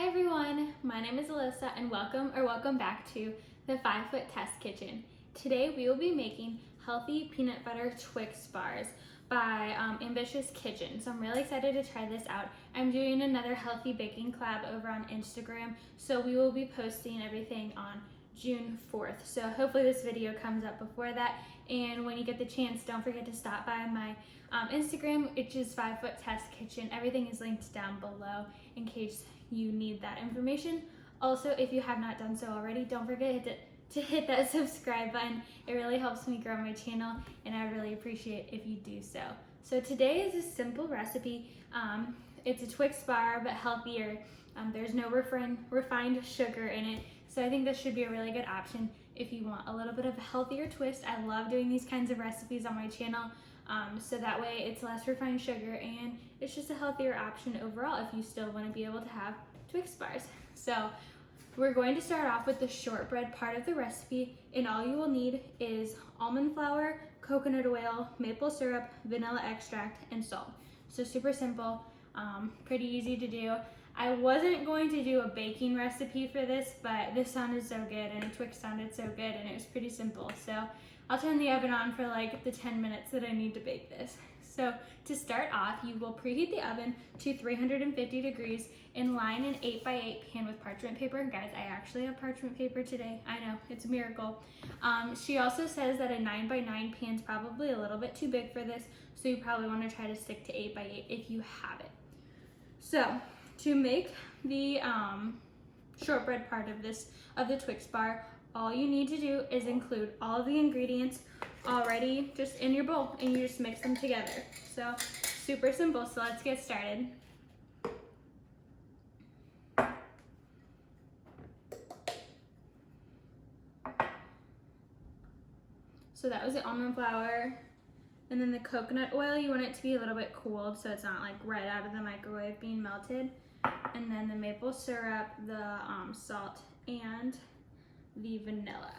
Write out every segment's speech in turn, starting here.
Hi everyone, my name is Alyssa and welcome back to the 5 Foot Test Kitchen. Today we will be making healthy peanut butter Twix bars by Ambitious Kitchen. So I'm really excited to try this out. I'm doing another healthy baking collab over on Instagram, so we will be posting everything on June 4th. So hopefully this video comes up before that, and when you get the chance, don't forget to stop by my Instagram, which is 5 Foot Test Kitchen. Everything is linked down below in case you need that information. Also, if you have not done so already, don't forget to hit that subscribe button. It really helps me grow my channel, and I really appreciate if you do so. So today is a simple recipe. It's a Twix bar, but healthier. There's no refined sugar in it, so I think this should be a really good option if you want a little bit of a healthier twist. I love doing these kinds of recipes on my channel, so that way it's less refined sugar and it's just a healthier option overall if you still want to be able to have Twix bars. So we're going to start off with the shortbread part of the recipe, and all you will need is almond flour, coconut oil, maple syrup, vanilla extract, and salt. So super simple, pretty easy to do. I wasn't going to do a baking recipe for this, but this sounded so good and Twix sounded so good and it was pretty simple. So I'll turn the oven on for like the 10 minutes that I need to bake this. So to start off, you will preheat the oven to 350 degrees and line an 8x8 pan with parchment paper. Guys, I actually have parchment paper today. I know, it's a miracle. She also says that a 9x9 pan is probably a little bit too big for this, so you probably want to try to stick to 8x8 if you have it. So to make the shortbread part of the Twix bar, all you need to do is include all of the ingredients already just in your bowl, and you just mix them together. So super simple. So let's get started. So that was the almond flour, and then the coconut oil, you want it to be a little bit cooled so it's not like right out of the microwave being melted. And then the maple syrup, the salt, and the vanilla.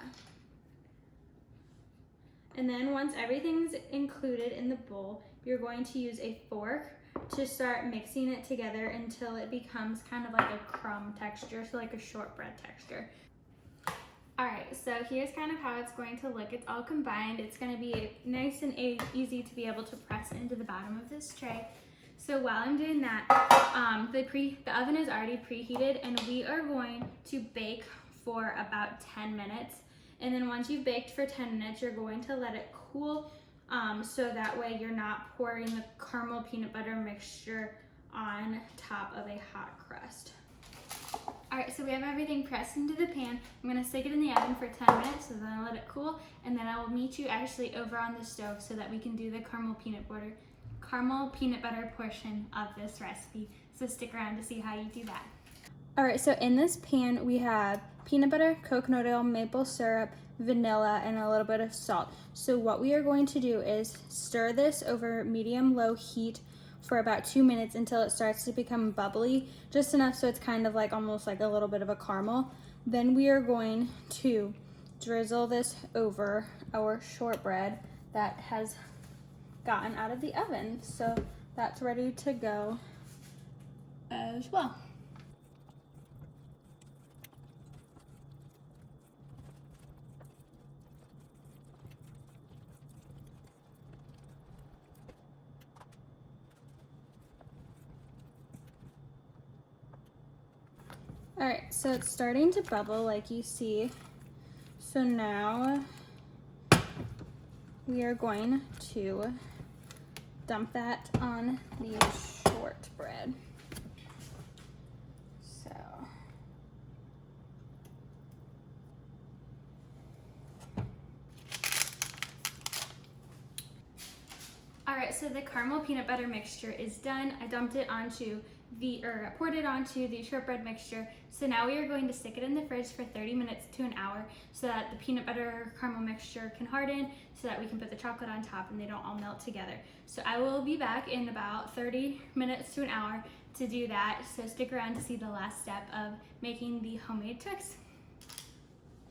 And then once everything's included in the bowl, you're going to use a fork to start mixing it together until it becomes kind of like a crumb texture, so like a shortbread texture. All right, so here's kind of how it's going to look. It's all combined. It's going to be nice and easy to be able to press into the bottom of this tray. So while I'm doing that, the oven is already preheated, and we are going to bake for about 10 minutes. And then once you've baked for 10 minutes, you're going to let it cool, so that way you're not pouring the caramel peanut butter mixture on top of a hot crust. All right, so we have everything pressed into the pan. I'm gonna stick it in the oven for 10 minutes, so then I'll let it cool, and then I will meet you actually over on the stove so that we can do the caramel peanut butter portion of this recipe. So stick around to see how you do that. All right, so in this pan we have peanut butter, coconut oil, maple syrup, vanilla, and a little bit of salt. So what we are going to do is stir this over medium-low heat for about 2 minutes until it starts to become bubbly, just enough so it's kind of like almost like a little bit of a caramel. Then we are going to drizzle this over our shortbread that has gotten out of the oven. So that's ready to go as well. All right, so it's starting to bubble like you see. So now we are going to dump that on the shortbread. So all right, so the caramel peanut butter mixture is done. I dumped it onto poured it onto the shortbread mixture. So now we are going to stick it in the fridge for 30 minutes to an hour so that the peanut butter caramel mixture can harden, so that we can put the chocolate on top and they don't all melt together. So I will be back in about 30 minutes to an hour to do that. So stick around to see the last step of making the homemade Twix.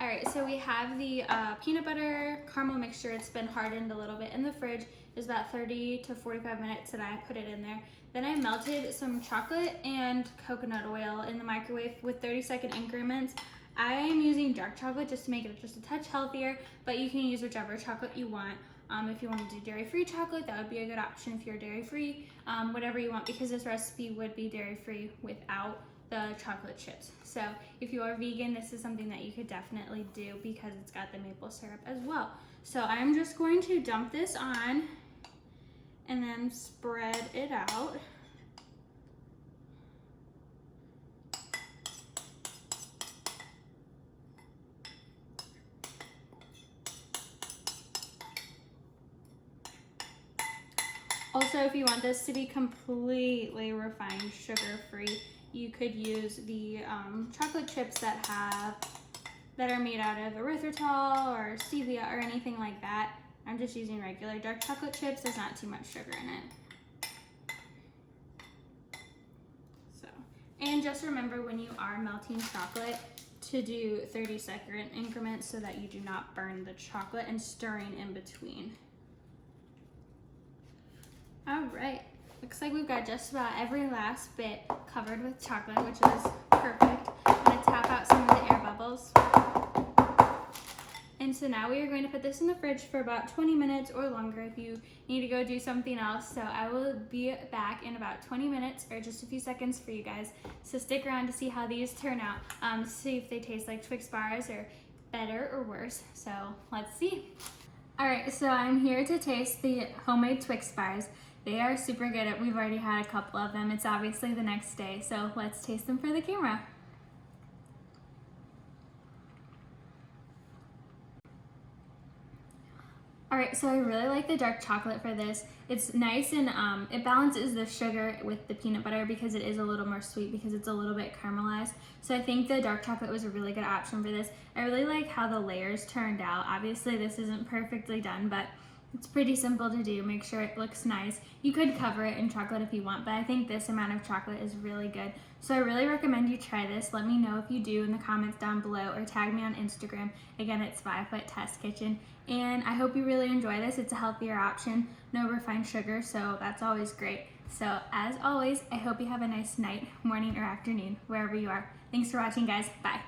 All right, so we have the peanut butter caramel mixture. It's been hardened a little bit in the fridge. was about 30 to 45 minutes and I put it in there. Then I melted some chocolate and coconut oil in the microwave with 30-second increments. I am using dark chocolate just to make it just a touch healthier, but you can use whichever chocolate you want. If you want to do dairy-free chocolate, that would be a good option if you're dairy-free, whatever you want, because this recipe would be dairy-free without the chocolate chips. So if you are vegan, this is something that you could definitely do because it's got the maple syrup as well. So I'm just going to dump this on and then spread it out. Also, if you want this to be completely refined, sugar-free, you could use the chocolate chips that are made out of erythritol or stevia or anything like that. I'm just using regular dark chocolate chips. There's not too much sugar in it. So, and just remember when you are melting chocolate to do 30-second increments so that you do not burn the chocolate, and stirring in between. All right, looks like we've got just about every last bit covered with chocolate, which is perfect. I'm gonna tap out some of the air bubbles. And so now we are going to put this in the fridge for about 20 minutes or longer if you need to go do something else. So I will be back in about 20 minutes or just a few seconds for you guys. So stick around to see how these turn out, see if they taste like Twix bars or better or worse. So let's see. All right, so I'm here to taste the homemade Twix bars. They are super good. We've already had a couple of them. It's obviously the next day, so let's taste them for the camera. All right, so I really like the dark chocolate for this. It's nice and it balances the sugar with the peanut butter because it is a little more sweet because it's a little bit caramelized. So I think the dark chocolate was a really good option for this. I really like how the layers turned out. Obviously this isn't perfectly done, but it's pretty simple to do. Make sure it looks nice. You could cover it in chocolate if you want, but I think this amount of chocolate is really good. So I really recommend you try this. Let me know if you do in the comments down below or tag me on Instagram. Again, it's 5 Foot Test Kitchen. And I hope you really enjoy this. It's a healthier option, no refined sugar, so that's always great. So as always, I hope you have a nice night, morning, or afternoon, wherever you are. Thanks for watching, guys. Bye.